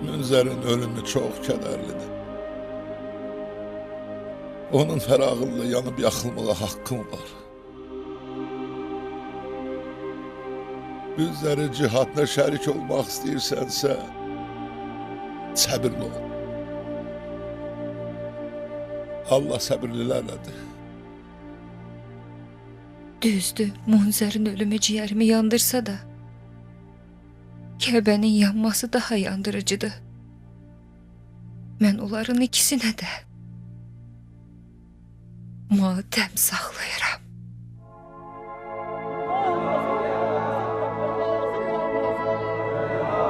Münzərin ölümü çox kədərlidir. Onun fərağında yanıb yaxılmağa haqqım var. Münzərin cihadına şərik olmaq istəyirsənsə, səbirli ol. Allah səbirlilərlədir. Düzdür, Munzərin ölümü ciyərimi yandırsa da, Kəbənin yanması daha yandırıcıdır. Mən onların ikisinə də matəm saxlayıram.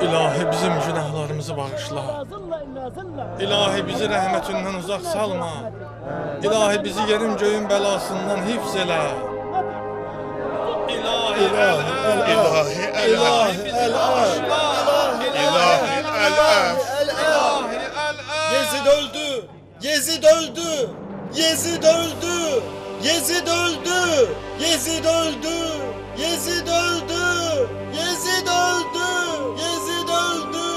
İlahi bizim günahlarımızı bağışla. İlahi bizi rəhmətindən uzaq salma. İlahi bizi yerin göyün bəlasından hifz elə. İlahi Yezid öldü! Yezid öldü! Yezid öldü! Yezid öldü! Yezid öldü! Yezid öldü! Yezid öldü! Yezid öldü!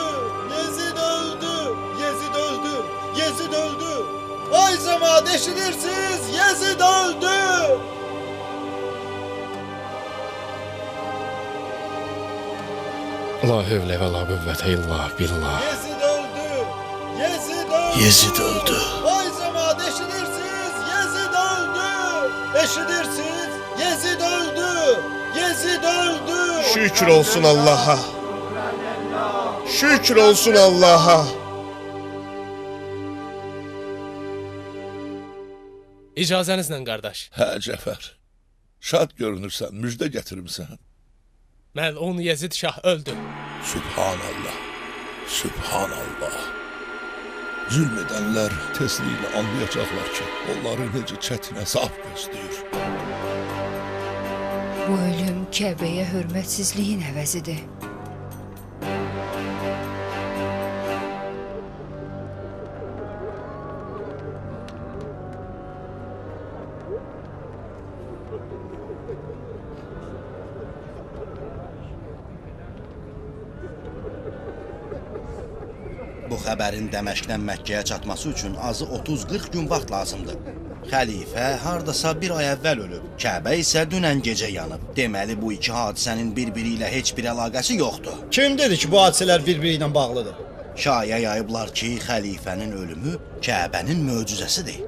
Yezid öldü! Yezid öldü! Yezid öldü! Ay cemaat eşidirsiniz! Yezid öldü! La hevle ve la kuvvete illa billah. Yezid öldü! Yezid öldü! Yezid öldü. Ay cemaat eşidirsiniz! Yezid öldü! Eşidirsiniz! Yezid öldü! Yezid öldü! Şükür olsun Allah'a. Şükür olsun Allah'a. İcazənizlə qardaş. Hə, Cəfər. Şad görünürsən, müjdə gətirmisən. Məlun Yezid Şah öldü. Sübhanallah. Sübhanallah. Zülm edənlər tezliklə anlayacaqlar ki, onları necə çətin əzab gözləyir. Bu ölüm Kəbəyə hörmətsizliyin əvəzidir. Bu xəbərin Dəməşqdən Məkkəyə çatması üçün azı 30-40 gün vaxt lazımdır. Xəlifə hardasa bir ay əvvəl ölüb, Kəbə isə dünən gecə yanıb. Deməli bu iki hadisənin bir-biri ilə heç bir əlaqəsi yoxdur. Kim dedi ki bu hadisələr bir-biri ilə bağlıdır? Şaya yayıblar ki, xəlifənin ölümü Kəbənin möcüzəsidir.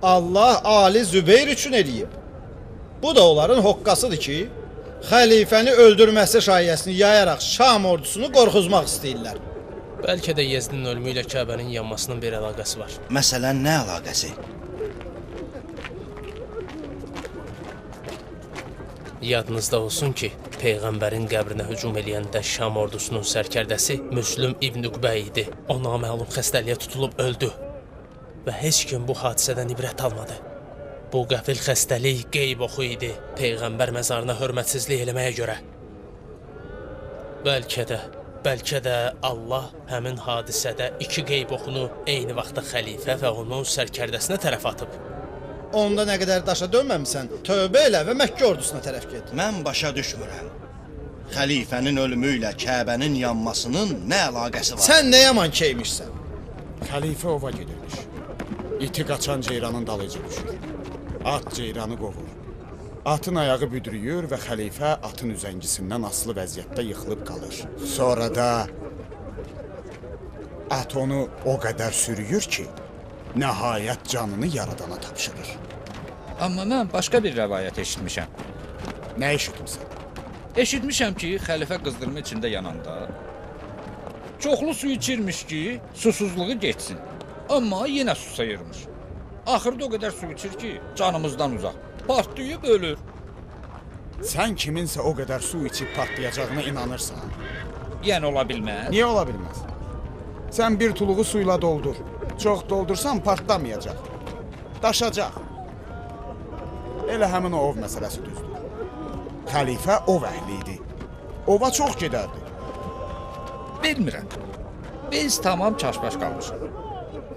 Allah Ali Zübeyir üçün eləyib. Bu da onların hoqqasıdır ki, xəlifəni öldürməsi şayəsini yayaraq Şam ordusunu qorxuzmaq istəyirlər. Bəlkə də Yezdin ölümü ilə Kəbənin yanmasının bir əlaqəsi var. Məsələn, nə əlaqəsi? Yadınızda olsun ki, Peyğəmbərin qəbrinə hücum eləyəndə Şam ordusunun sərkərdəsi Müslüm İbn Uqbə idi. O naməlum xəstəliyə tutulub öldü və heç kim bu hadisədən ibrət almadı. Bu qəfil xəstəlik qeyb oxu idi Peyğəmbər məzarına hörmətsizlik eləməyə görə. Bəlkə də Allah həmin hadisədə iki qeyb oxunu eyni vaxtda xəlifə və onun sərkərdəsinə tərəf atıb. Onda nə qədər daşa dönməmisən, tövbə elə və Məkkə ordusuna tərəf get. Mən başa düşmürəm. Xəlifənin ölümü ilə Kəbənin yanmasının nə əlaqəsi var? Sən nə yaman keymişsən? Xəlifə ova gedirmiş. İti qaçan ceyranın dalıcı düşür. At ceyranı qovur. Atın ayağı büdrüyür və xəlifə atın üzəngisindən asılı vəziyyətdə yıxılıb qalır. Sonra da at onu o qədər sürüyür ki, nəhayət canını yaradana tapşırır. Amma mən başqa bir rəvayət eşitmişəm. Nə eşitmisən? Eşitmişəm ki, xəlifə qızdırma içində yananda Çoxlu su içirmiş ki susuzluğu geçsin. Amma yenə susayırmış. Axırda o qədər su içir ki canımızdan uzaq. Partlayıb ölür. Sən kiminsə o qədər su içib partlayacağına inanırsan. Yəni ola bilməz. Niyə ola bilməz? Sən bir tuluğu suyla doldur. Çox doldursan partlamayacaq. Daşacaq. Elə həmin o ov məsələsi düzdür. Xəlifə ov əhli idi. Ova çox gedərdi. Bilmirəm. Biz tamam çaşbaş qalmışıq.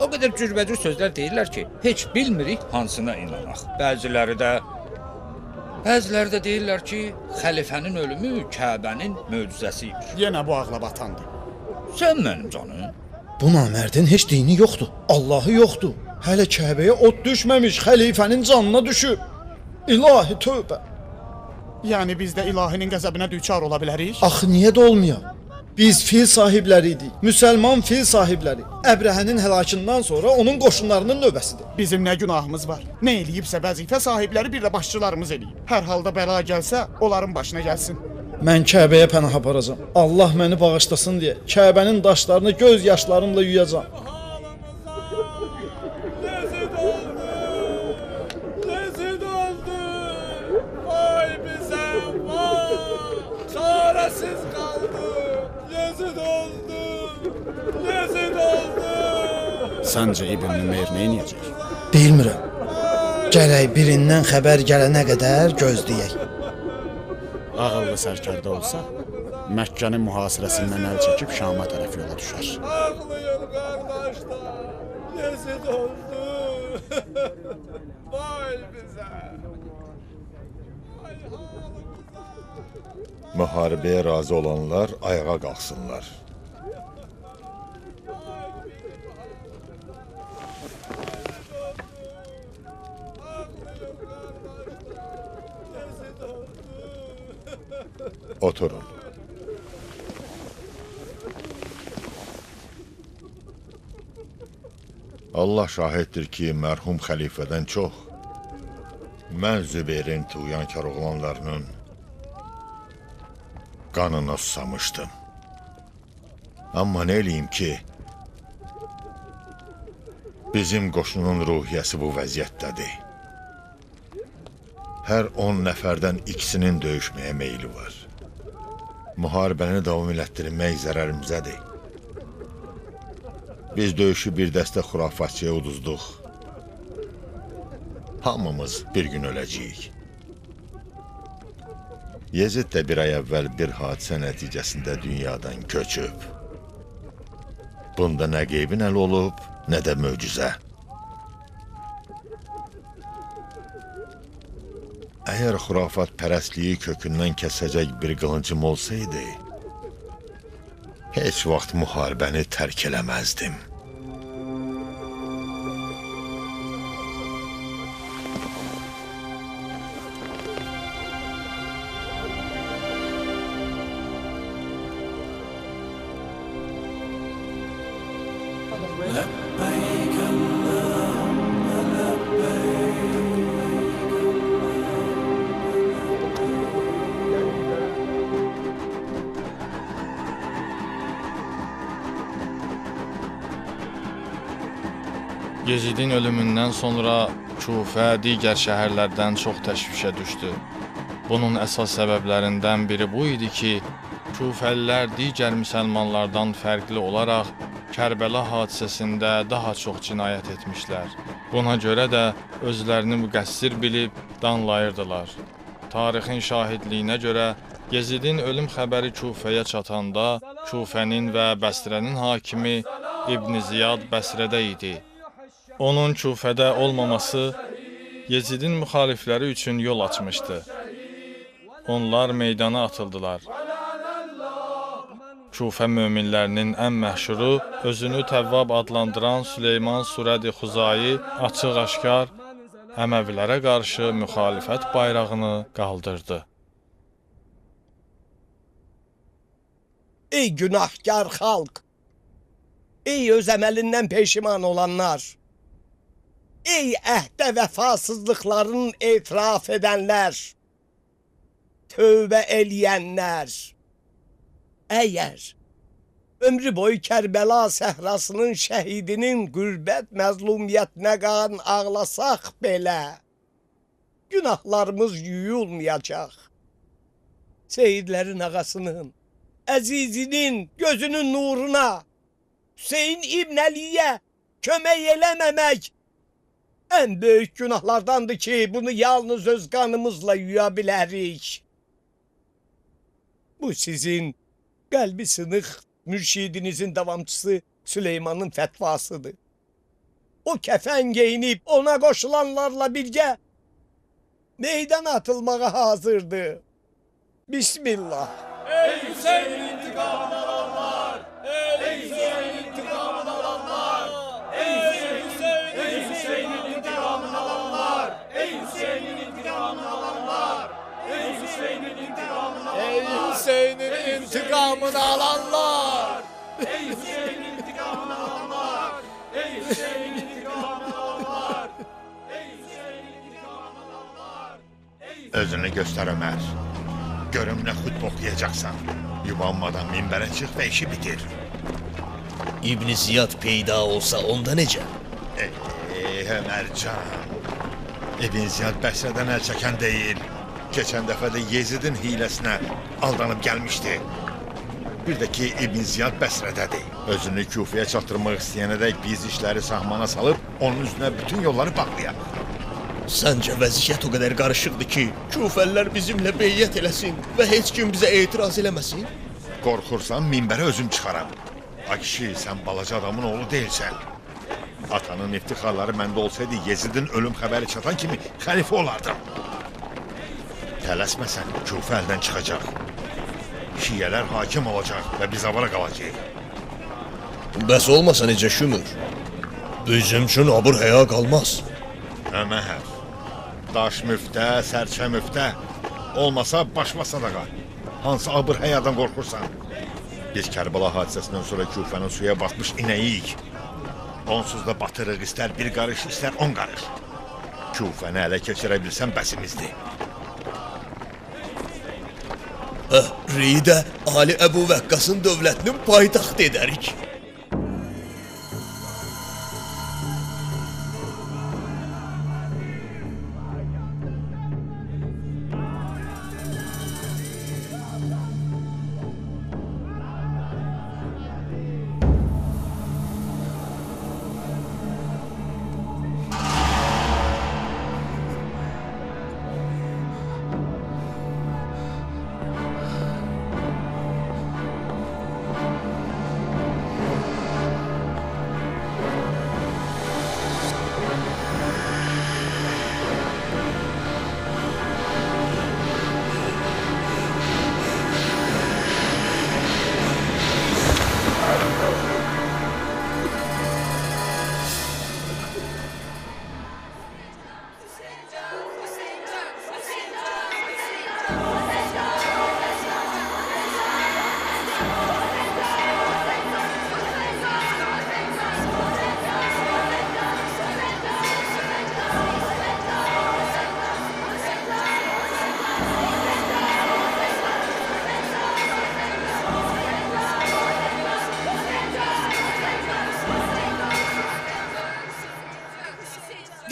O qədər cürbəcür sözlər deyirlər ki, heç bilmirik hansına inanaq. Bəziləri də deyirlər ki, xəlifənin ölümü Kəbənin möcüzəsiymiş. Yenə bu ağla batandır. Sən mənim canım. Bu namərdin heç dini yoxdur. Allahı yoxdur. Hələ Kəbəyə od düşməmiş, xəlifənin canına düşüb. İlahi tövbə. Yəni biz də ilahinin qəzəbinə düçar ola bilərik? Axı niyə də olmayaq? Biz fil sahibləri idik. Müsəlman fil sahibləri. Əbrəhənin həlakından sonra onun qoşunlarının növbəsidir. Bizim nə günahımız var? Nə eləyibsə vəzifə sahibləri bir də başçılarımız eləyib. Hər halda bəla gəlsə, onların başına gəlsin. Mən Kəbəyə pənah aparacam. Allah məni bağışlasın deyə Kəbənin daşlarını göz yaşlarımla yuyacam. Rezid oldu. Vay bize vay. Çaresiz kaldı. Rezid oldu. Rezid oldu. Səncə İbn Nümeyr nə edəcək? Bilmirəm. Gərək birindən xəbər gələnə qədər gözləyək. Ağıllı sərkərdə olsa, Məkkənin mühasirəsindən əl çəkib Şama tərəf yola düşər. Ağlayın kardeşler. Rezid oldu. Vay bize. Vay halımıza. Müharibəyə razı olanlar ayağa qalxsınlar. Oturun. Allah şahiddir ki, mərhum xəlifədən çox mən Zübeyrin tuğyankar oğlanlarının qanına susamışdım. Amma nə eləyim ki, bizim qoşunun ruhiyyəsi bu vəziyyətdədir. Hər 10 nəfərdən ikisinin döyüşməyə meyli var. Müharibəni davam elətdirmək zərərimizədir. Biz döyüşü bir dəstə xurafatçıya uduzduq. Hamımız bir gün öləcəyik. Yezid də bir ay əvvəl bir hadisə nəticəsində dünyadan köçüb. Bunda nə qeybin əl olub, nə də möcüzə. Əgər xurafat pərəstliyi kökündən kəsəcək bir qılıncım olsaydı, heç vaxt müharibəni tərk eləməzdim. Yezidin ölümündən sonra Kufə digər şəhərlərdən çox təşvişə düşdü. Bunun əsas səbəblərindən biri bu idi ki, Kufəlilər digər müsəlmanlardan fərqli olaraq Kərbəla hadisəsində daha çox cinayət etmişlər. Buna görə də özlərini müqəssir bilib danlayırdılar. Tarixin şahidliyinə görə Yezidin ölüm xəbəri Kufəyə çatanda Kufənin və Bəsrənin hakimi İbn Ziyad Bəsrədə idi. Onun Kufədə olmaması Yezidin müxalifləri üçün yol açmışdı. Onlar meydana atıldılar. Kufə möminlərinin ən məşhuru, özünü Təvvab adlandıran Süleyman Surədi Xuzayi açıq-aşkar Əməvilərə qarşı müxalifət bayrağını qaldırdı. Ey günahkar xalq! Ey öz əməlindən peşiman olanlar! Ey əhdə vəfasızlıqların etiraf edənlər! Tövbə eləyənlər! Əgər ömrü boyu Kərbəla səhrasının şəhidinin qürbət məzlumiyyətinə qan ağlasaq belə, günahlarımız yuyulmayacaq. Seyidlərin ağasının, əzizinin gözünün nuruna, Hüseyin İbn Əliyə kömək eləməmək ən böyük günahlardandır ki, bunu yalnız öz qanımızla yuya bilərik. Bu sizin qəlbi sınıq mürşidinizin davamçısı Süleymanın fətvasıdır. O kəfən geyinib ona qoşulanlarla birgə meydana atılmağa hazırdır. Bismillah. Ey Hüseyin intikamını alanlar! Ey Hüseyin intikamını alanlar! Ey Hüseyin'in intikamını alanlar! Ey Hüseyin'in intikamını alanlar! Ey Hüseyin'in intikamını alanlar! Ey Hüseyin'in intikamını alanlar! Ey Hüseyin'in intikamını alanlar! Ey Hüseyin'in intikamını alanlar! Ey Hüseyin'in intikamını alanlar! Özünü göster Ömer. Görüm ne hutbe okuyacaksan. Yubanmadan minbere çık ve işi bitir. İbn Ziyad peyda olsa onda necə? Ömercan. İbn Ziyad Bəsrədən el çeken değil. Geçen defa de Yezid'in hilesine aldanıp gelmişti. Bir de ki İbn Ziyad Bəsrədədir. Özünü Küfəyə çatdırmaq istəyənə dək biz işləri sahmana salıp onun üzerine bütün yolları bağlayaq. Səncə vəziyyət o qədər qarışıqdır ki, Küfəllər bizimlə beyyət eləsin və heç kim bizə etiraz eləməsin? Qorxursan minbərə özüm çıxaram. Ay kişi, sen balaca adamın oğlu değilsen. Atanın iftixarları məndə olsaydı Yezid'in ölüm xəbəri çatan kimi xəlifə olardım. Tələsməsən, Küfə əldən çıxacaq. Şiyələr hakim olacaq və biz avara qalacaq. Bəs olmasa necə şümür? Bizim üçün abur həya qalmaz. Ömər, daş müftə, sərçə müftə, olmasa başma sadaqa. Hansı abır həyadan qorxursan? Biz Kərbəla hadisəsindən sonra Küfənin suya batmış inəyik. Onsuz da batırıq, istər bir qarış, istər 10 qarış. Küfəni ələ keçirə bilsən bəsimizdir. Ridə Ali Əbu Vəqqasın dövlətinin paytaxt edərik.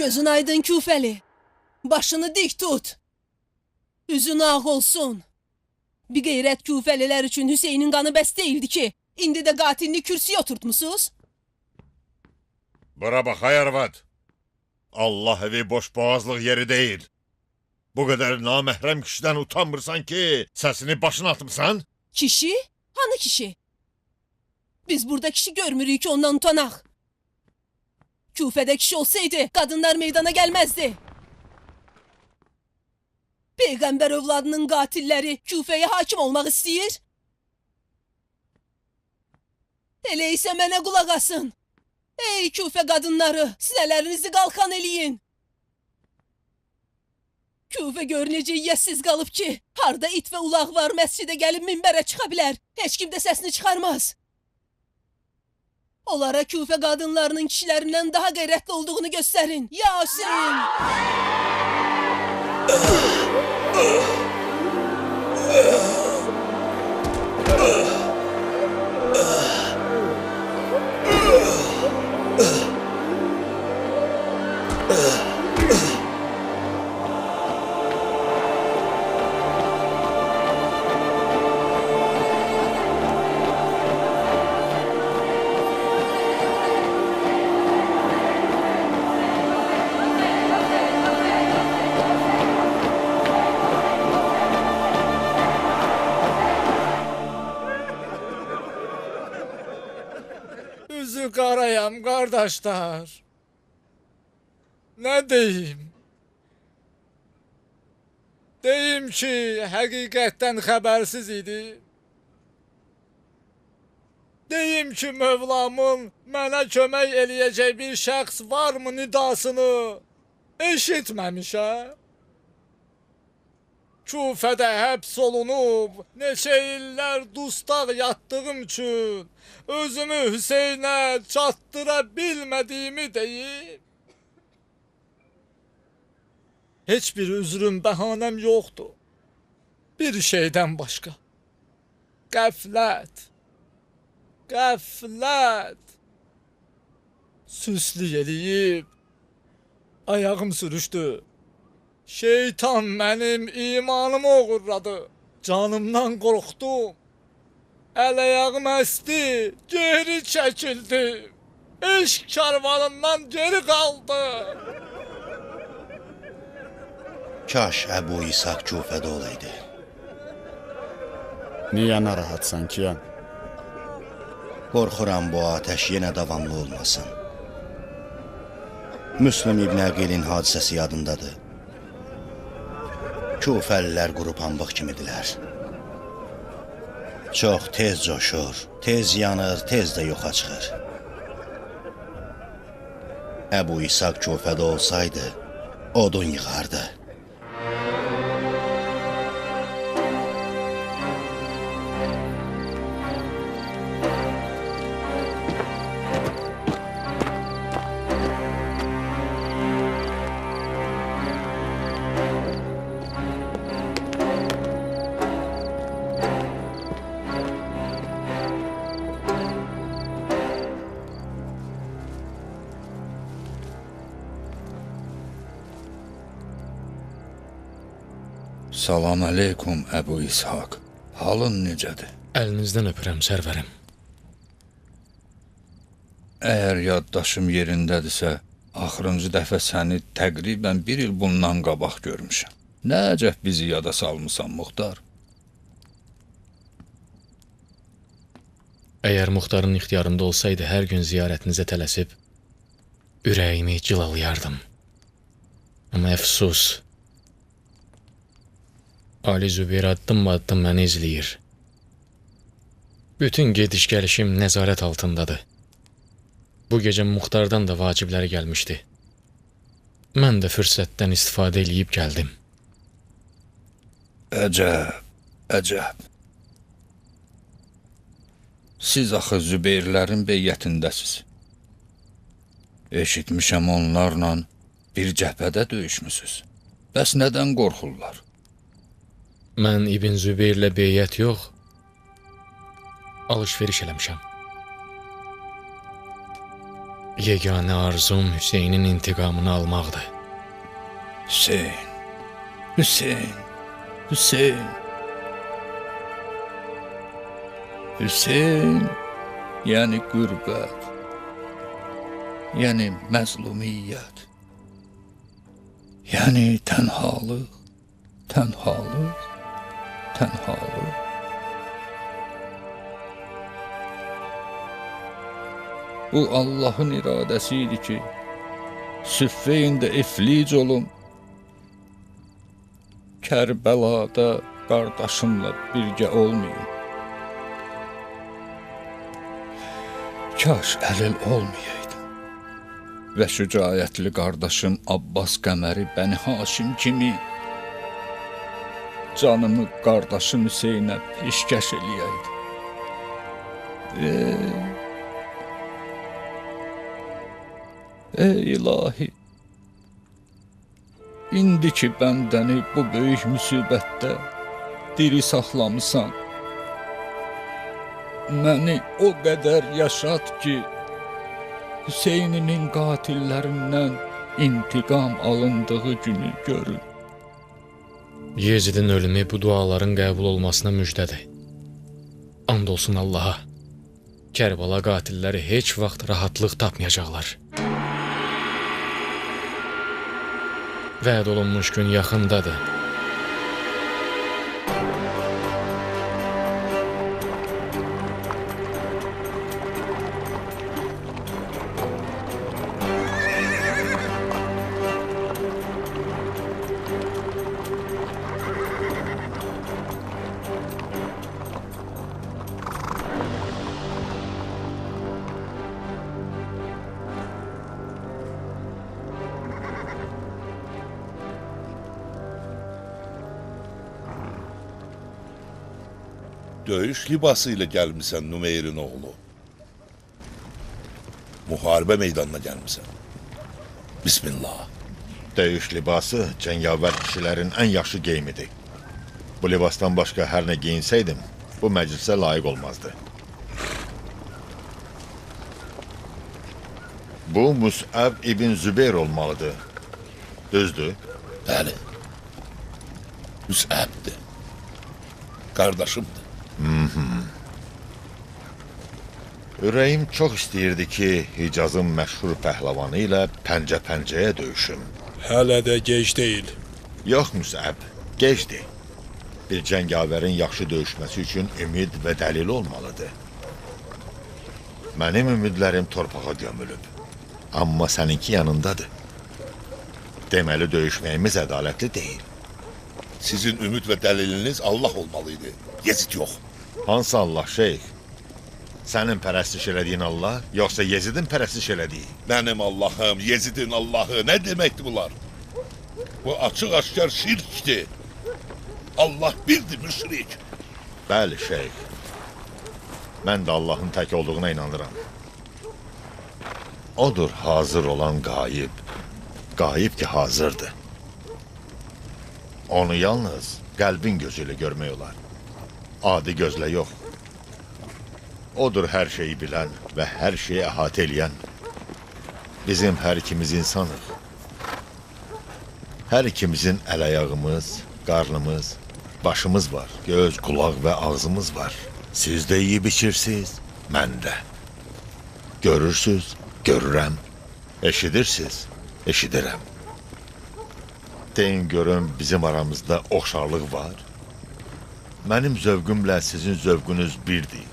Gözün aydın Küfəli. Başını dik tut. Üzün ağ olsun. Bir qeyrət Küfəlilər üçün Hüseynin qanı bəs değildi ki, indi də qatilini kürsüyə oturtmusunuz. Bura bax, ay arvad. Allah evi boş boğazlıq yeri değil. Bu kadar naməhrəm kişiden utanmırsan ki, sesini başına atmışsan? Kişi? Hanı kişi? Biz burada kişi görmürük ki ondan utanaq. Küfədə kişi olsaydı kadınlar meydana gelmezdi. Peygamber övladının qatilləri Küfəyə hakim olmaq istəyir. Elə isə mənə qulaq asın. Ey Küfə qadınları, sinələrinizi qalxan eləyin. Küfə gör necə yiyəsiz qalıb ki, harda it və ulaq var məscidə gəlib minbərə çıxa bilər. Heç kim də səsini çıxarmaz. Onlara Küfə qadınlarının kişilərindən daha qeyrətli olduğunu göstərin. Yasin! Üzü qarayam qardaşlar. Ne deyim? Deyim ki, həqiqətdən xəbərsiz idi. Deyim ki, Mövlamın mənə kömək eləyəcək bir şəxs varmı nidasını eşitməmişəm. Küfədə həbs olunub, neçə illər dustaq yatdığım üçün özümü Hüseynə çatdıra bilmədiyimi deyim. Heç bir üzrüm, bəhanəm yoxdur. Bir şeydən başqa. Qəflət. Qəflət. Süslü eləyib. Ayağım sürüşdü. Şeytan mənim imanımı oğurladı. Canımdan qorxdum. Əl-ayağım əsdi. Geri çəkildim. Eşq karvanından geri qaldım. Kaş Əbu İshak Küfədə olaydı. Niyə narahatsan Kiyan? Qorxuram bu atəş yenə davamlı olmasın. Müslüm İbn Əqilin hadisəsi yadındadır. Küfəlilər qrup pambıq kimidirlər. Çox tez coşur, tez yanır, tez də yoxa çıxır. Əbu İshak Küfədə olsaydı, odun yığardı. Salam aleykum Əbu İshak. Halın necədir? Əlinizdən öpürəm sərvərim. Əgər yaddaşım yerindədirsə, axırıncı dəfə səni təqribən 1 il bundan qabaq görmüşəm. Nə əcəb bizi yada salmısan, Muxtar? Əgər Muxtarın ixtiyarında olsaydı, hər gün ziyarətinizə tələsib, ürəyimi cilalayardım. Amma əfsus, Ali Zübeyir addım-addım məni izləyir. Bütün gediş-gəlişim nəzarət altındadır. Bu gecə Muxtardan da vacibləri gəlmişdi. Mən də fürsətdən istifadə eləyib gəldim. Əcəb, əcəb. Siz axı Zübeyirlərin beyyətindəsiz. Eşitmişəm onlarla bir cəbhədə döyüşmüsünüz. Bəs nədən qorxurlar? Mən İbn Zübeyrlə beyyət yox, alış-veriş eləmişəm. Yeganə arzum Hüseynin intiqamını almaqdır. Hüseyn, Hüseyn, Hüseyn. Hüseyn, yəni qürbət, yəni məzlumiyyət, yəni tənhalıq, tənhalıq, tənhalıq. Bu Allahın iradəsi idi ki, Süffeyndə iflic olum, Kərbəlada qardaşımla birgə olmayım. Kaş əlil olmayaydım və şücaətli qardaşım Abbas Qəməri Bəni Haşim kimi canımı qardaşım Hüseynə peşkəş eləyəydim. Ey ilahi, indi ki bəndəni bu böyük müsibətdə diri saxlamısan, məni o qədər yaşat ki, Hüseynimin qatillərindən intiqam alındığı günü görün. Yezidin ölümü bu duaların qəbul olmasına müjdədir. And olsun Allaha, Kərbəla qatilləri heç vaxt rahatlıq tapmayacaqlar. Vəd olunmuş gün yaxındadır. döyüş libası ilə gəlmisən Nümeyrin oğlu. Müharibə meydanına gəlmisən. Bismillah. Döyüş libası cəngavər kişilərin ən yaxşı geyimidir. Bu libasdan başqa hər nə giyinsəydim, bu məclisə layiq olmazdı. Bu Mus'ab ibn Zübeyr olmalıdır. Düzdür? Bəli. Müsəbdir. Qardaşımdır. Ürəyim çox istəyirdi ki, Hicazın məşhur pəhləvanı ilə pəncə-pəncəyə döyüşüm. Hələ də gec deyil. Yox Mus'ab, gecdir. Bir cəngavərin yaxşı döyüşməsi üçün ümid və dəlil olmalıdır. Mənim ümidlərim torpağa gömülüb. Amma səninki yanındadır. Deməli döyüşməyimiz ədalətli deyil. Sizin ümid və dəliliniz Allah olmalıydı. Yezid yox. Hansı Allah şeyx? Sənin pərəstiş elədiyin Allah, yoxsa Yezidin pərəstiş elədiyi? Mənim Allahım, Yezidin Allahı, nə deməkdir bunlar? Bu açıq-aşkar şirkdir. Allah birdir, müşrik. Bəli, şeyx. Mən də Allahın tək olduğuna inanıram. Odur hazır olan qayib. Qayib ki hazırdır. Onu yalnız qəlbin gözü ilə görmək olar. Adi gözlə yox. Odur hər şeyi bilən və hər şeyi əhatə eləyən. Bizim hər ikimiz insanıq. Hər ikimizin əl-ayağımız, qarnımız, başımız var. Göz, qulaq və ağzımız var. Siz də yeyib içirsiniz, mən də. Görürsüz, görürəm. Eşidirsiniz, eşidirəm. Deyin görün bizim aramızda oxşarlıq var. Mənim zövqümlə sizin zövqünüz birdir.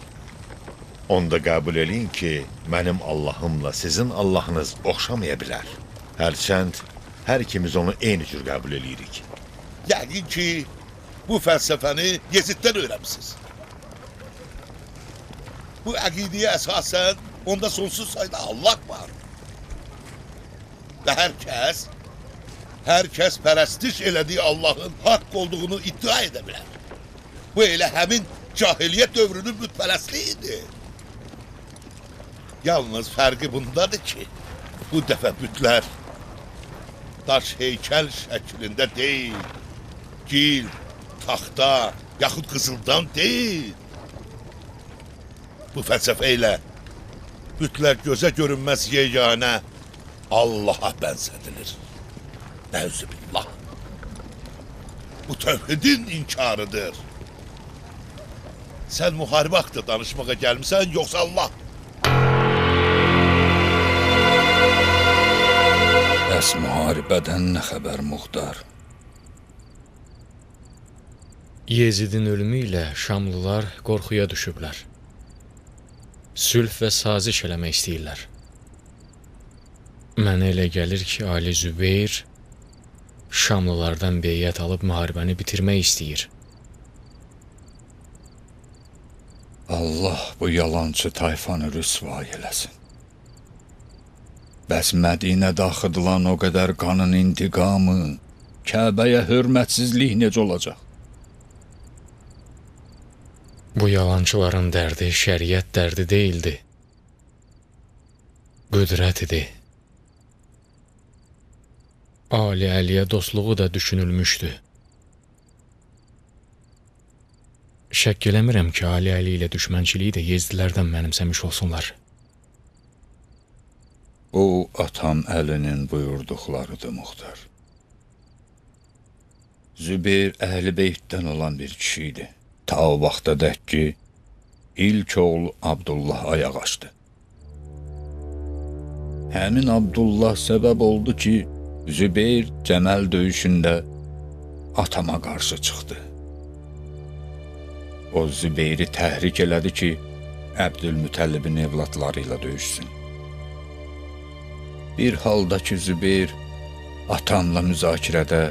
Onda qəbul eləyin ki, mənim Allahımla sizin Allahınız oxşamaya bilər. Hərçənd hər ikimiz onu eyni cür qəbul eləyirik. Yəqin ki, bu fəlsəfəni Yeziddən öyrənmisiniz. Bu əqidiyə əsasən onda sonsuz sayda Allah var. Və hər kəs pərəstiş elədiyi Allahın haqq olduğunu iddia edə bilər. Bu elə həmin cahiliyyət dövrünün bütpərəstliyidir. Yalnız fərqi bundadır ki, bu dəfə bütlər daş heykəl şəklində deyil, gil, taxta, yaxud qızıldan deyil. Bu fəlsəfə ilə bütlər gözə görünməz yeganə Allaha bənzədilir. Nəuzübillah. Bu tövhidin inkarıdır. Sən müharibə haqqında danışmağa gəlmisən, yoxsa Allah? Bəs müharibədən nə xəbər Muxtar? Yezidin ölümü ilə Şamlılar qorxuya düşüblər. Sülh və saziş eləmək istəyirlər. Mənə elə gəlir ki, Ali Zübeyir Şamlılardan beyyət alıb müharibəni bitirmək istəyir. Allah bu yalançı tayfanı rüsvay eləsin. Bəs Mədinədə axıdılan o qədər qanın intiqamı, Kəbəyə hörmətsizlik necə olacaq? Bu yalançıların dərdi şəriət dərdi deyildi. Qüdrət idi. Ali Əliyə dostluğu da düşünülmüşdü. Şək eləmirəm ki, Ali Əli ilə düşmənçiliyi də Yezdilərdən mənimsəmiş olsunlar. O, atam Əlinin buyurduqlarıdır, Muxtar. Zübeyir Əhl-i Beytdən olan bir kişi idi. Ta o vaxta dək ki, ilk oğlu Abdullah ayaq açdı. Həmin Abdullah səbəb oldu ki, Zübeyir Cəməl döyüşündə atama qarşı çıxdı. O Zübeyri təhrik elədi ki, Əbdülmütəllibin evladları ilə döyüşsün. Bir halda ki, Zübeyir atamla müzakirədə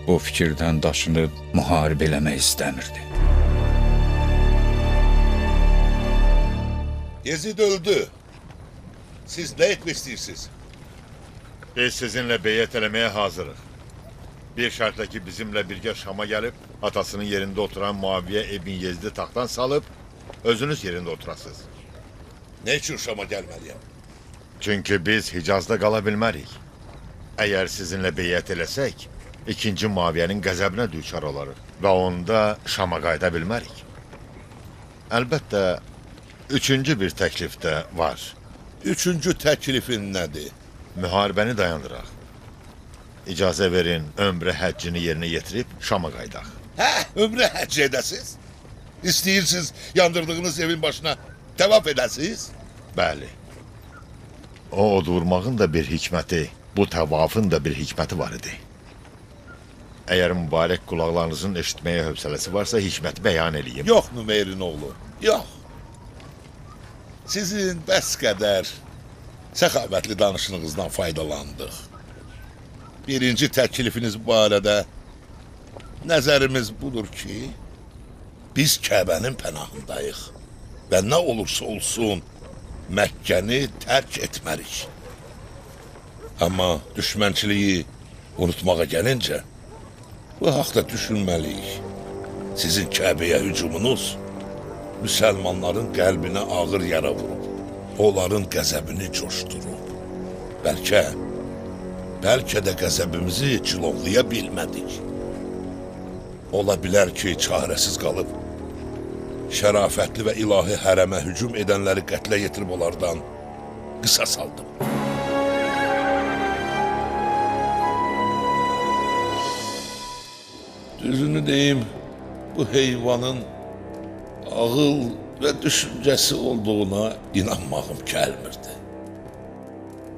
bu fikirdən daşınıb müharibə eləmək istəmirdi. Yezid öldü. Siz nə etmək istəyirsiniz? Biz sizinlə beyyət eləməyə hazırıq. Bir şartla ki bizimle birgə Şam'a gelip atasının yerinde oturan Muaviye İbn Yezid'i taxtdan salıp özünüz yerinde oturasınız. Ne için Şam'a gelmeliyim? Çünkü biz Hicaz'da qala bilmərik. Eğer sizinle beyət eləsək, ikinci Muaviye'nin qəzəbinə düçar olarıq və onda Şam'a qayıda bilmərik. Əlbəttə, üçüncü bir təklif də var. Üçüncü təklifin nədir? Müharibəni dayandıraq. İcazə verin, ömrə həccini yerinə yetirib Şam'a qaydaq. Hə, ömrə həcc edəsiz? İstəyirsiniz yandırdığınız evin başına təvaf edəsiz? Bəli. O od vurmağın da bir hikməti, bu təvafın da bir hikməti var idi. Eğer mübarək qulaqlarınızın eşitməyə hövsələsi varsa hikməti bəyan eləyim. Yox Nümeyrin oğlu, yox. Sizin bəs qədər səxavətli danışığınızdan faydalandıq. Birinci təklifiniz barədə nəzərimiz budur ki, biz Kəbənin pənahındayıq və nə olursa olsun Məkkəni tərk etmərik. Amma düşmənçiliyi unutmağa gəlincə, bu haqda düşünməliyik. Sizin Kəbəyə hücumunuz müsəlmanların qəlbinə ağır yara vurub, onların qəzəbini coşdurub. Bəlkə də qəzəbimizi cilovlaya bilmədik. Ola bilər ki, çarəsiz qalıb, şərafətli və ilahi hərəmə hücum edənləri qətlə yetirib onlardan qisas aldım. Düzünü deyim, bu heyvanın ağıl və düşüncəsi olduğuna inanmağım gəlmirdi.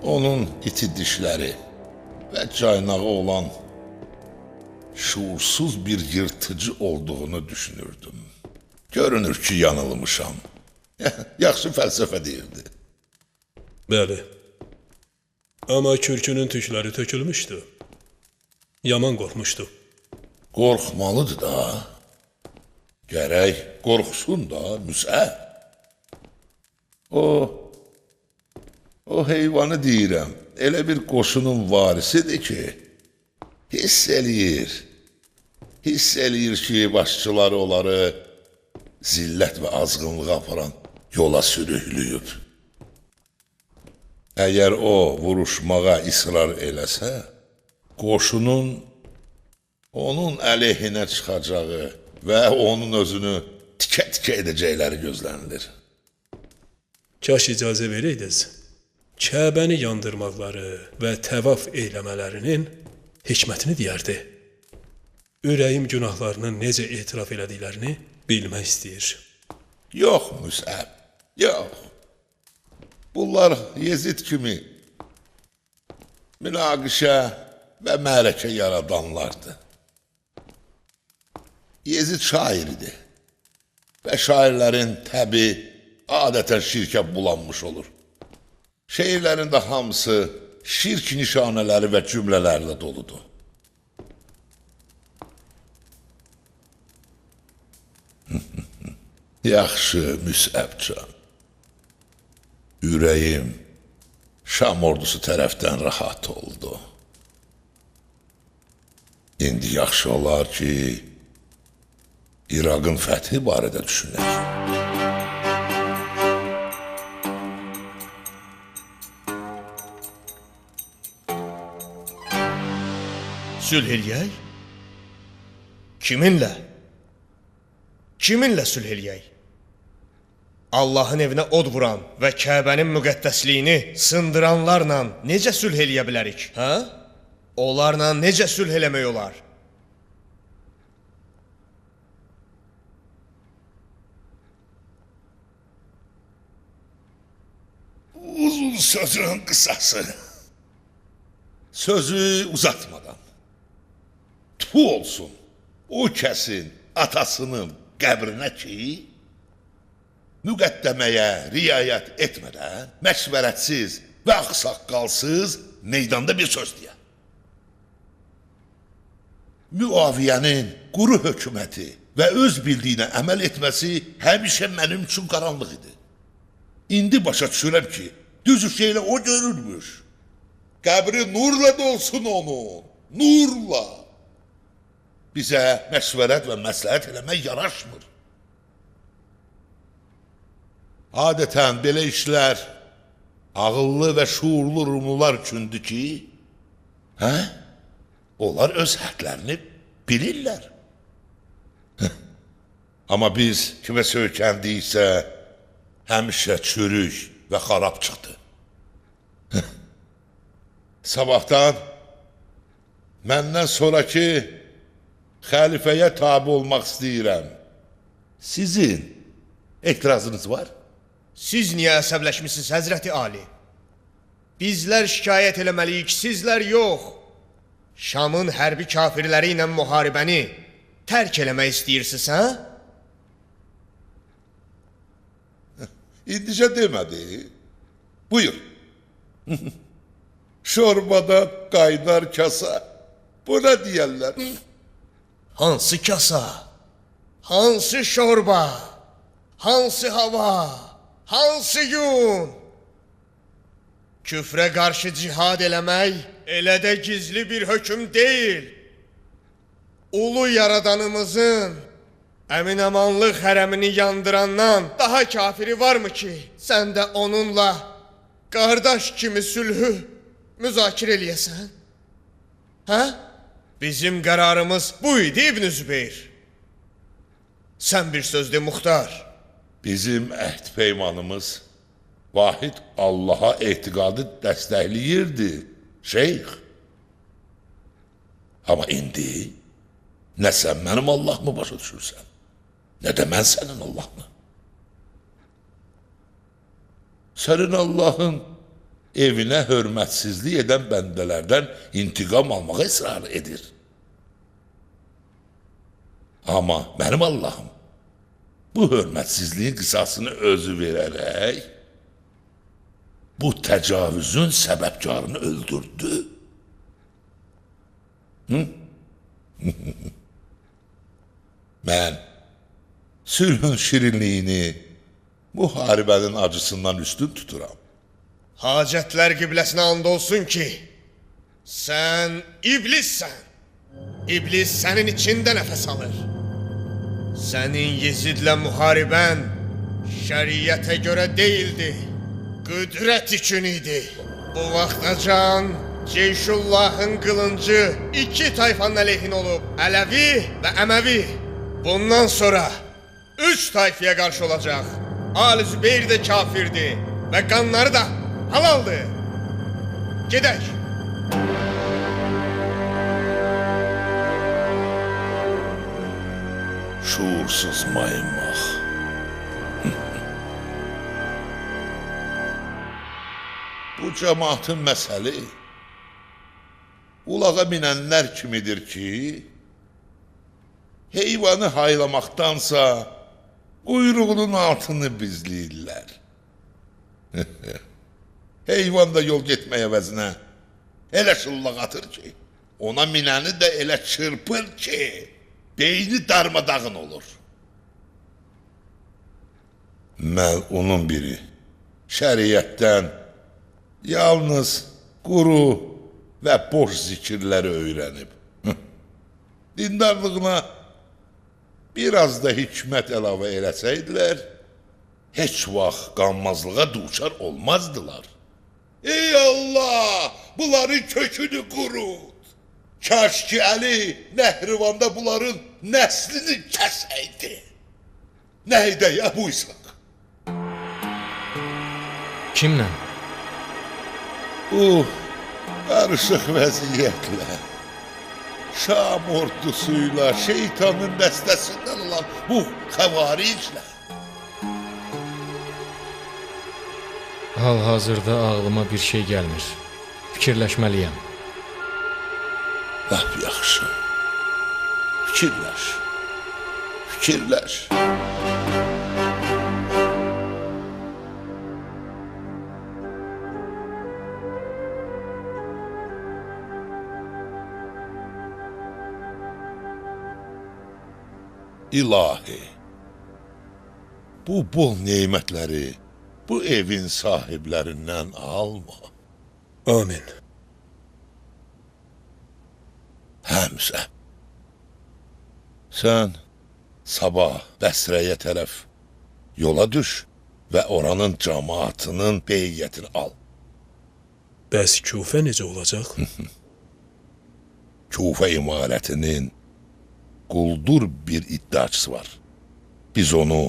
Onun iti dişləri və caynağı olan şuursuz bir yırtıcı olduğunu düşünürdüm. Görünür ki, yanılmışam. Yaxşı fəlsəfə deyirdi. Bəli. Amma kürkünün tükləri tökülmüşdü. Yaman qorxmuşdu. Qorxmalıdır da. Gərək qorxsun da Müsəb. O heyvanı deyirəm, elə bir qoşunun varisidir ki, hiss eləyir ki, başçıları onları zillət və azğınlığa aparan yola sürüklüyüb. Əgər o vuruşmağa israr eləsə, qoşunun onun əleyhinə çıxacağı və onun özünü tikə-tikə edəcəkləri gözlənilir. Kaş icazə verəydiniz, Kəbəni yandırmaqları və təvaf eyləmələrinin hikmətini deyərdi. Ürəyim günahlarının necə etiraf elədiklərini bilmək istəyir. Yox Müsəb, yox. Bunlar Yezid kimi münaqişə və mərəkə yaradanlardır. Yezid şair idi və şairlərin təbi adətən şirkə bulanmış olur. Şeirlərində hamısı şirk nişanələri və cümlələrlə doludur. Yaxşı Müsəbcan. Ürəyim Şam ordusu tərəfdən rahat oldu. İndi yaxşı olar ki, İraqın fəthi barədə düşünək. Sülh eləyək? Kiminlə? Kiminlə sülh eləyək? Allahın evinə od vuran və Kəbənin müqəddəsliyini sındıranlarla necə sülh eləyə bilərik? Hə? Onlarla necə sülh eləmək olar? Uzun sözün qısası. Sözü uzatmadan. Tu olsun o kəsin atasının qəbrinə ki, müqəddəməyə riayət etmədən, məşvərətsiz və ağsaqqalsız meydanda bir söz deyə. Müaviyyənin quru hökuməti və öz bildiyinə əməl etməsi həmişə mənim üçün qaranlıq idi. İndi başa düşürəm ki, düz şeylə o görürmüş. Qəbri nurla dolsun onun, nurla. Bizə məşvərət və məsləhət eləmək yaraşmır. Adətən belə işlər ağıllı və şuurlu Rumlular üçündür ki, onlar öz hədlərini bilirlər. Amma biz kimə söykəndiysə, həmişə çürük və xarab çıxdı. Sabahdan məndən sonraki xəlifəyə tabi olmaq istəyirəm. Sizin etirazınız var? Siz niyə əsəbləşmişsiniz, Həzrəti Ali? Bizlər şikayət eləməliyik, sizlər yox. Şamın hərbi kafirləri ilə müharibəni tərk eləmək istəyirsiniz, hə? İndicə demədi. Buyur. Şorbada qaydar kasa. Buna deyərlər. Hansı kasa? Hansı şorba? Hansı hava? Hansı yun? Küfrə qarşı cihad eləmək elə də gizli bir hökm deyil. Ulu yaradanımızın əmin-əmanlıq hərəmini yandırandan daha kafiri varmı ki, sən də onunla qardaş kimi sülhü müzakirə eləyəsən? Hə? Bizim qərarımız bu idi İbn Zübeyir. Sən bir söz de, Muxtar. Bizim əhd peymanımız vahid Allaha etiqadı dəstəkləyirdi, şeyx. Amma indi nə sən mənim Allahımı başa düşürsən, nə də mən sənin Allahını. Sənin Allahın evinə hörmətsizlik edən bəndələrdən intiqam almağa israr edir. Amma mənim Allahım bu hörmətsizliyin qisasını özü verərək bu təcavüzün səbəbkarını öldürdü. Mən sülhün şirinliyini müharibənin acısından üstün tuturam. Hacətlər qibləsinə and olsun ki, sən iblissən. İblis sənin içində nəfəs alır. Sənin Yezidlə müharibən şəriətə görə deyildi, qüdrət üçün idi. Bu vaxtacan Ceyşullahın qılıncı iki tayfanın əleyhinə olub, Ələvi və Əməvi. Bundan sonra 3 tayfaya qarşı olacaq. Ali Zübeyir də kafirdir və qanları da halaldır. Gedək. Şuursuz mayınmaq. Bu cəmaatın məsəli ulağa minənlər kimidir ki, heyvanı haylamaqdansa quyruğunun altını bizləyirlər. Heyvan da yol getmək əvəzinə elə şıllaq atır ki, ona minəni də elə çırpır ki, beyni darmadağın olur. Məlunun biri şəriətdən yalnız quru və boş zikirləri öyrənib. Dindarlığına biraz da hikmət əlavə eləsəydilər, heç vaxt qanmazlığa duçar olmazdılar. Ey Allah, bunların kökünü qurut. Kaş ki Əli Nəhrivanda bunların nəslini kəsəydi. Nə edək Əbu İshaq? Kimlə? Bu qarışıq vəziyyətlə, Şam ordusuyla, şeytanın dəstəsindən olan bu xəvariclə. Hal-hazırda ağlıma bir şey gəlmir. Fikirləşməliyəm. Lap yaxşı. Fikirləş. Fikirləş. İlahi, bu bol neymətləri bu evin sahiblərindən alma. Amin. Həmzə, Sən sabah Bəsrəyə tərəf yola düş və oranın cəmaatının beyyətini al. Bəs Kufə necə olacaq? Kufə imarətinin quldur bir iddiaçısı var. Biz onu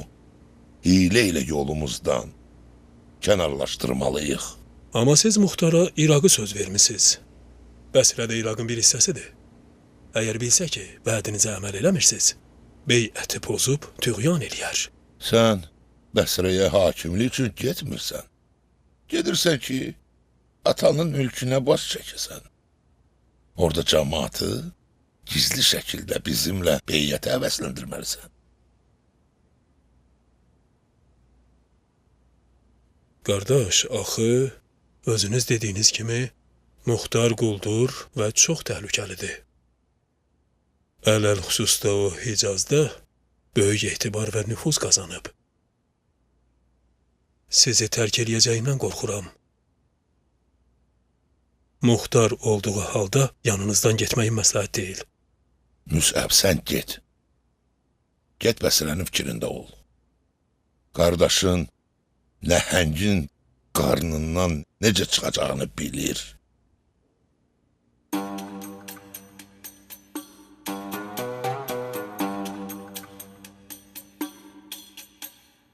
hilə ilə yolumuzdan kənarlaşdırmalıyıq. Amma siz Muxtara İraqı söz vermisiniz. Bəsrədə İraqın bir hissəsidir. Əgər bilsə ki, vədinizə əməl eləmirsiniz, beyəti pozub tüğyan eləyər. Sən Bəsrəyə hakimlik üçün getmirsən. Gedirsən ki, atanın mülkünə baş çəkəsən. Orada cəmaatı gizli şəkildə bizimlə beyyəti əvəzləndirməlisən. Qardaş, axı özünüz dediyiniz kimi Muxtar quldur və çox təhlükəlidir. Ələl xüsusda o Hicazda böyük etibar və nüfuz qazanıb. Sizi tərk eləyəcəyindən qorxuram. Muxtar olduğu halda yanınızdan getməyin məsləhət deyil. Müsəb, sən get. Get Bəsrənin fikrində ol. Qardaşın nəhəngin qarnından necə çıxacağını bilir.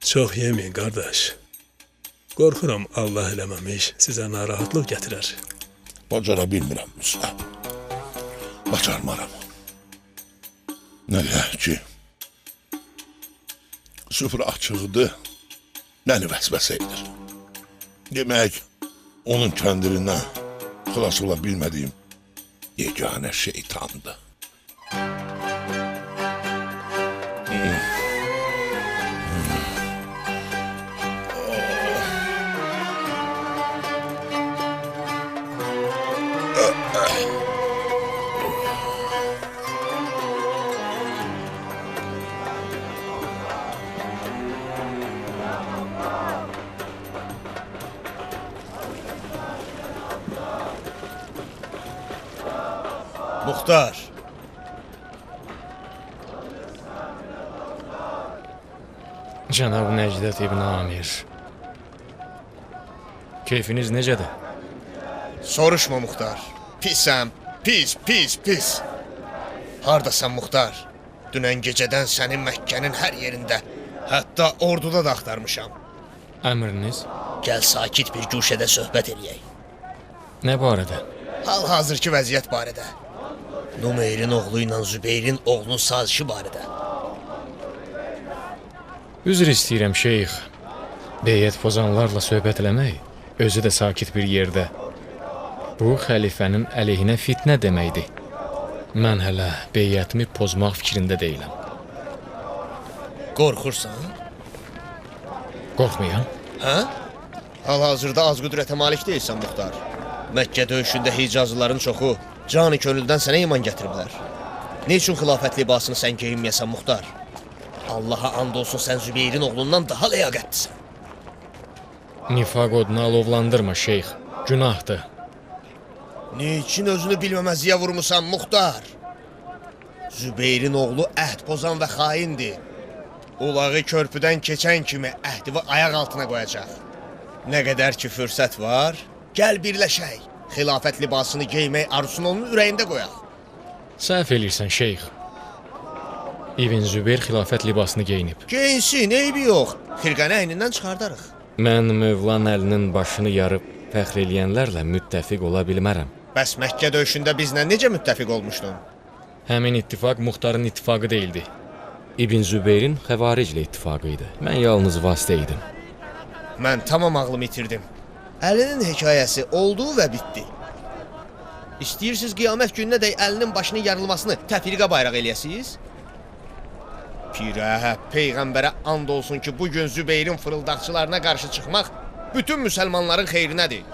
Çox yeməyin, qardaş. Qorxuram Allah eləməmiş sizə narahatlıq gətirər. Bacara bilmirəm, Müsəb. Bacarmaram. Nələr ki, süfrə açıqdır, məni vəsvəsə edir. Demək, onun kəndirindən xilas ola bilmədiyim yeganə şeytandır. Muxtar. Cənab Nəcdət İbn Amir. Keyfiniz necədir? Soruşma Muxtar. Pisəm, pis. Hardasan Muxtar? Dünən gecədən sənin Məkkənin hər yerində, hətta orduda da axtarmışam. Əmriniz? Gəl sakit bir güşədə söhbət eləyək. Nə barədə? Hal-hazırki vəziyyət barədə. Numeyrin oğlu ilə Zübeyrin oğlunun sazişi barədə. Üzr istəyirəm şeyx. Beyyət pozanlarla söhbət eləmək, özü də sakit bir yerdə. Bu, xəlifənin əleyhinə fitnə deməkdir. Mən hələ beyyətimi pozmaq fikrində deyiləm. Qorxursan? Qorxmayam. Hə? Hal-hazırda az qüdrətə malik deyilsən, Muxtar. Məkkə döyüşündə Hicazlıların çoxu canı könüldən sənə iman gətiriblər. Ne üçün xilafət libasını sən geyinməyəsən, Muxtar? Allaha and olsun, sən Zübeyrin oğlundan daha ləyaqətlisən. Nifaq odunu alovlandırma, şeyx. Günahdır. Ne için özünü bilməməzliyə vurmusan, Muxtar? Zübeyrin oğlu əhd pozan və xaindir. Ulağı körpüdən keçən kimi əhdivi ayaq altına qoyacaq. Nə qədər ki fürsət var, gəl birləşək. Xilafət libasını geymək arzusunu onun ürəyində qoyaq. Səhv eləyirsən, şeyx. İbn Zübeyr xilafət libasını geyinib. Geyinsin, eybi yox. Xirqəni əynindən çıxardarıq. Mən Mövlan əlinin başını yarıb fəxr eləyənlərlə müttəfiq ola bilmərəm. Bəs Məkkə döyüşündə bizlə necə müttəfiq olmuşdun? Həmin ittifaq Muxtarın ittifaqı deyildi. İbn Zübeyrin xəvariclə ittifaqı idi. Mən yalnız vasitə idim. Mən tamam ağlımı itirdim. Əlinin hekayəsi oldu və bitdi. İstəyirsiniz qiyamət gününə dək əlinin başının yarılmasını təfriqə bayraq eləyəsiniz? Pirə, Peyğəmbərə and olsun ki, bugün Zübeyrin fırıldaqçılarına qarşı çıxmaq bütün müsəlmanların xeyrinədir.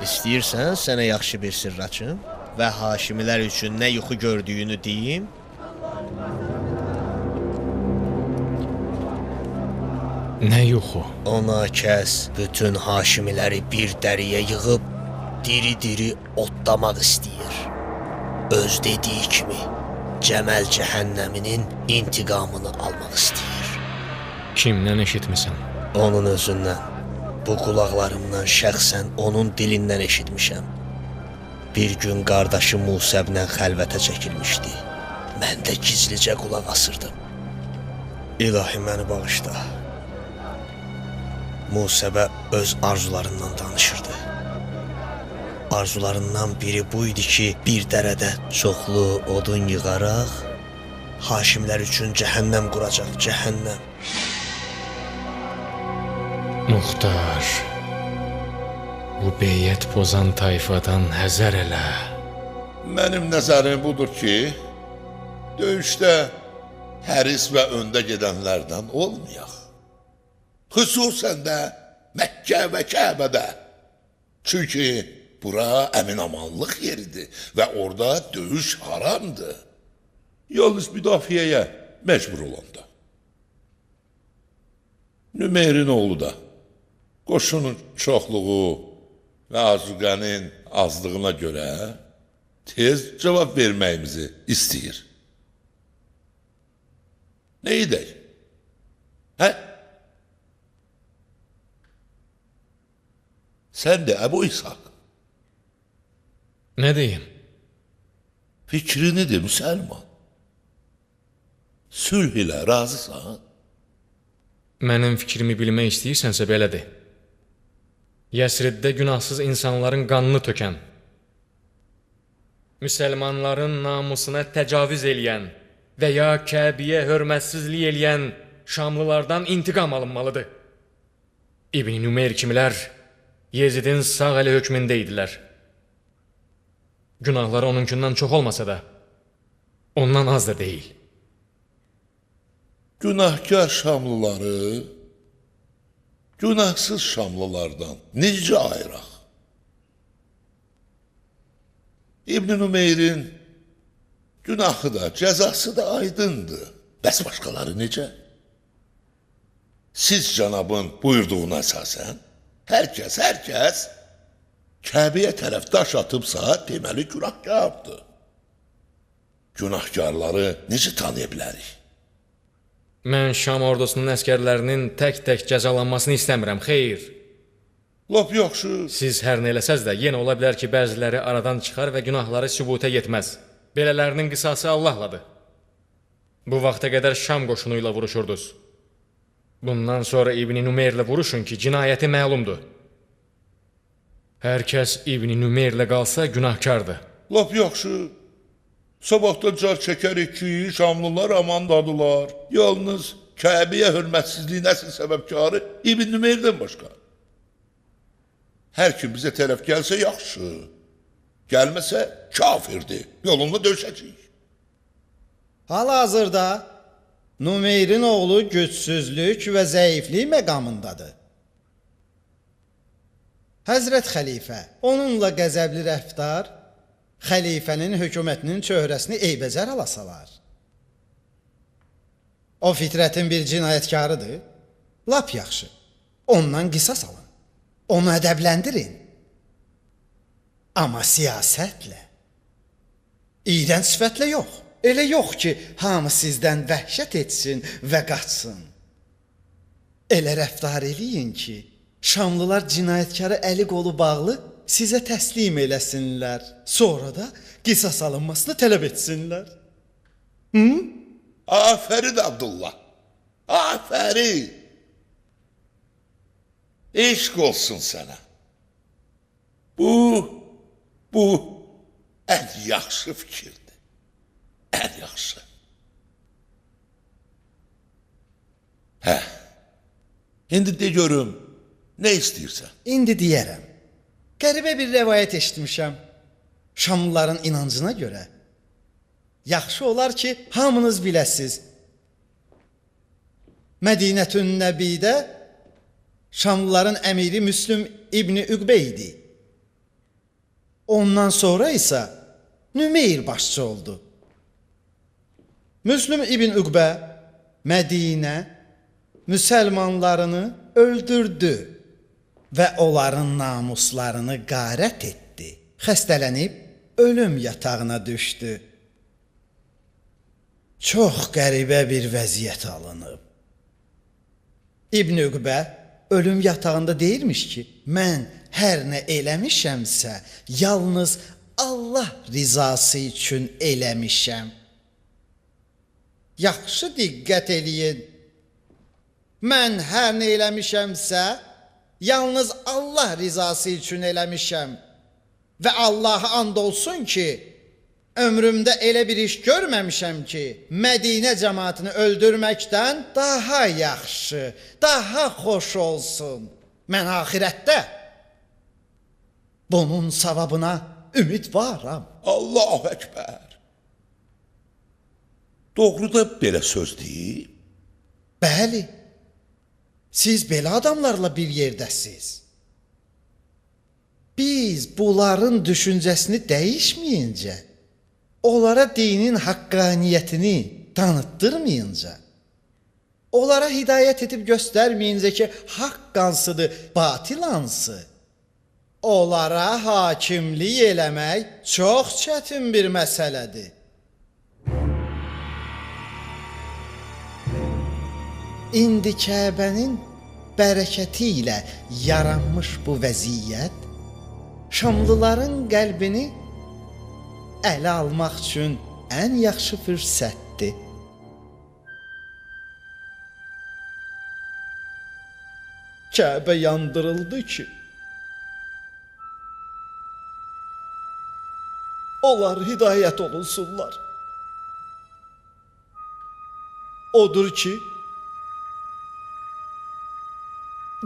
İstəyirsən sənə yaxşı bir sirr açım və Haşimilər üçün nə yuxu gördüyünü deyim? Nə yuxu? Ona kəs bütün Haşimiləri bir dəriyə yığıb diri-diri otlamaq istəyir. Öz dediyi kimi. Cəməl cəhənnəminin intiqamını almaq istəyir. Kimdən eşitmisən? Onun özündən, bu qulaqlarımdan şəxsən onun dilindən eşitmişəm. Bir gün qardaşı Musəblə xəlvətə çəkilmişdi. Mən də gizlicə qulaq asırdım. İlahi məni bağışla. Musəbə öz arzularından danışırdı. Arzularından biri bu idi ki, bir dərədə çoxlu odun yığaraq, Haşimlər üçün cəhənnəm quracaq, cəhənnəm. Muxtar, bu beyyət pozan tayfadan həzər elə. Mənim nəzərim budur ki, döyüşdə həris və öndə gedənlərdən olmayaq. Xüsusən də Məkkə və Kəbədə. Çünki bura əminamanlıq yeridir və orada döyüş haramdır. Yalnız müdafiəyə məcbur olanda. Nümeyrin oğlu da qoşunun çoxluğu və azuqənin azlığına görə tez cavab verməyimizi istəyir. Nə edək? Hə? Sən də Əbu İshaq. Nə deyim? Fikrini de müsəlman. Sülh ilə razısan? Mənim fikrimi bilmək istəyirsənsə belədir. Yəsriddə günahsız insanların qanını tökən, müsəlmanların namusuna təcavüz eləyən və ya Kəbiyə hörmətsizlik eləyən Şamlılardan intiqam alınmalıdır. İbn Nümeyr kimilər Yezidin sağ əli hökmündə idilər. Günahları onunkindən çox olmasa da, ondan az da deyil. Günahkar Şamlıları günahsız Şamlılardan necə ayıraq? İbn Nümeyrin günahı da, cəzası da aydındır. Bəs başqaları necə? Siz cənabın buyurduğuna əsasən, hər kəs Kəbəyə tərəf daş atıbsa, deməli günahkardır. Günahkarları necə tanıya bilərik? Mən Şam ordusunun əskərlərinin tək-tək cəzalanmasını istəmirəm, xeyr. Lop yoxşu. Siz hər nə eləsəz də, yenə ola bilər ki, bəziləri aradan çıxar və günahları sübuta yetməz. Belələrinin qisası Allahladır. Bu vaxta qədər Şam qoşunu ilə vuruşurdunuz. Bundan sonra İbn Nümeyrlə vuruşun ki, cinayəti məlumdur. Hər kəs İbn Nümeyrlə qalsa günahkardır. Lop yoxşu. Sabahdan car çəkərik ki, Şamlılar amandadılar. Yalnız Kəbəyə hörmətsizliyin əsl səbəbkarı İbn Nümeyrdən başqa. Hər kim bizə tərəf gəlsə yaxşı, gəlməsə kafirdir. Yolunda döşəcəyik. Hal-hazırda Nümeyrin oğlu gücsüzlük və zəiflik məqamındadır. Həzrət xəlifə, onunla qəzəbli rəftar xəlifənin hökumətinin çöhrəsini eybəcər hala salar. O fitrətin bir cinayətkarıdır. Lap yaxşı. Ondan qisas alın. Onu ədəbləndirin. Amma siyasətlə. İyrənc sifətlə yox. Elə yox ki, hamı sizdən vəhşət etsin və qaçsın. Elə rəftar eləyin ki, Şamlılar cinayətkarı əli qolu bağlı sizə təslim eləsinlər. Sonra da qisas alınmasını tələb etsinlər. Hı? Afərin Abdullah. Afərin. Eşq olsun sənə. Bu ən yaxşı fikirdir. Ən yaxşı. Hə. İndi de görüm, nə istəyirsən? İndi deyərəm. Qəribə bir rəvayət eşitmişəm. Şamlıların inancına görə. Yaxşı olar ki, hamınız biləsiz. Mədinətün Nəbidə Şamlıların əmiri Müslüm İbni Üqbə idi. Ondan sonra isə Nümeyr başçı oldu. Müslüm İbn Üqbə Mədinə müsəlmanlarını öldürdü və onların namuslarını qarət etdi. Xəstələnib ölüm yatağına düşdü. çox qəribə bir vəziyyət alınıb. İbn Üqbə ölüm yatağında deyirmiş ki, mən hər nə eləmişəmsə, yalnız Allah rizası üçün eləmişəm. Yaxşı diqqət eləyin. Mən hər nə eləmişəmsə, yalnız Allah rizası üçün eləmişəm. Və Allaha and olsun ki, ömrümdə elə bir iş görməmişəm ki, Mədinə cəmaatını öldürməkdən daha yaxşı, daha xoş olsun. Mən axirətdə bunun savabına ümid varam. Allahu Ekber. Doğruda belə söz deyib? Bəli, siz belə adamlarla bir yerdəsiz. Biz bunların düşüncəsini dəyişməyincə, onlara dinin haqqaniyyətini tanıtdırmayınca, onlara hidayət edib göstərməyincə ki, haqq hansıdır, batil hansı, onlara hakimlik eləmək çox çətin bir məsələdir. İndi Kəbənin bərəkəti ilə yaranmış bu vəziyyət Şamlıların qəlbini ələ almaq üçün ən yaxşı fürsətdir. Kəbə yandırıldı ki, onlar hidayət olunsunlar. Odur ki,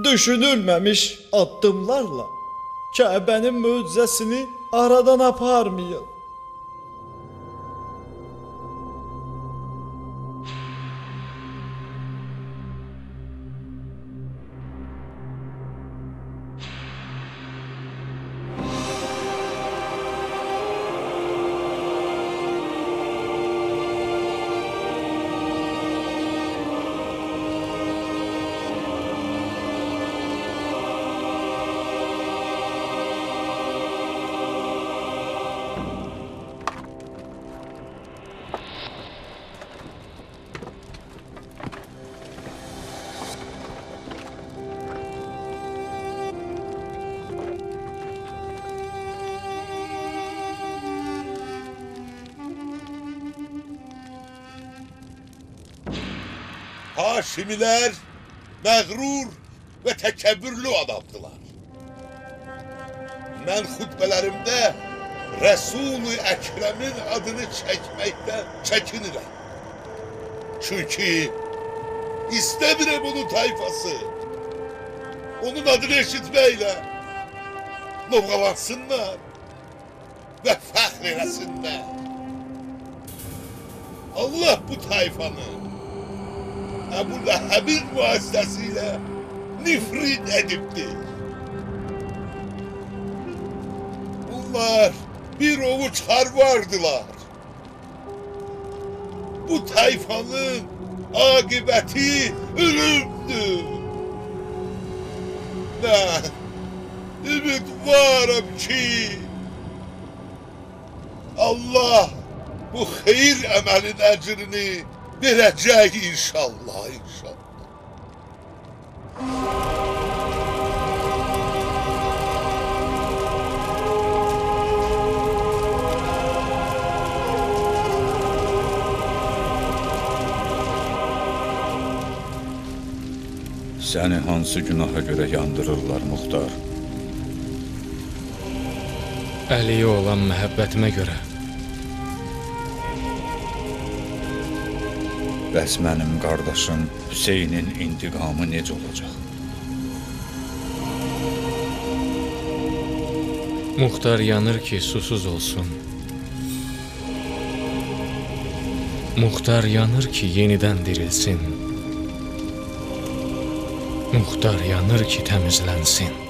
düşünülməmiş addımlarla Kəbənin möcüzəsini aradan aparmayın. Haşimilər məğrur və təkəbbürlü adamdılar. Mən xutbələrimdə Rəsul-i Əkrəmin adını çəkməkdən çəkinirəm. Çünki istəmirəm onun tayfası, onun adını eşitməklə lovğalansınlar və fəxr eləsinlər. Allah bu tayfanı Əbu Ləhəbin vasitəsilə nifrit edibdir. Bunlar bir ovuç harvardılar. Bu tayfanın aqibəti ölümdür. Mən ümidvaram ki, Allah bu xeyir əməlin əcrini verəcək inşallah, inşallah. Səni hansı günaha görə yandırırlar, Muxtar? Əliyə olan məhəbbətimə görə. Bəs mənim qardaşım Hüseynin intiqamı necə olacaq? Muxtar yanır ki, susuz olsun. Muxtar yanır ki, yenidən dirilsin. Muxtar yanır ki, təmizlənsin.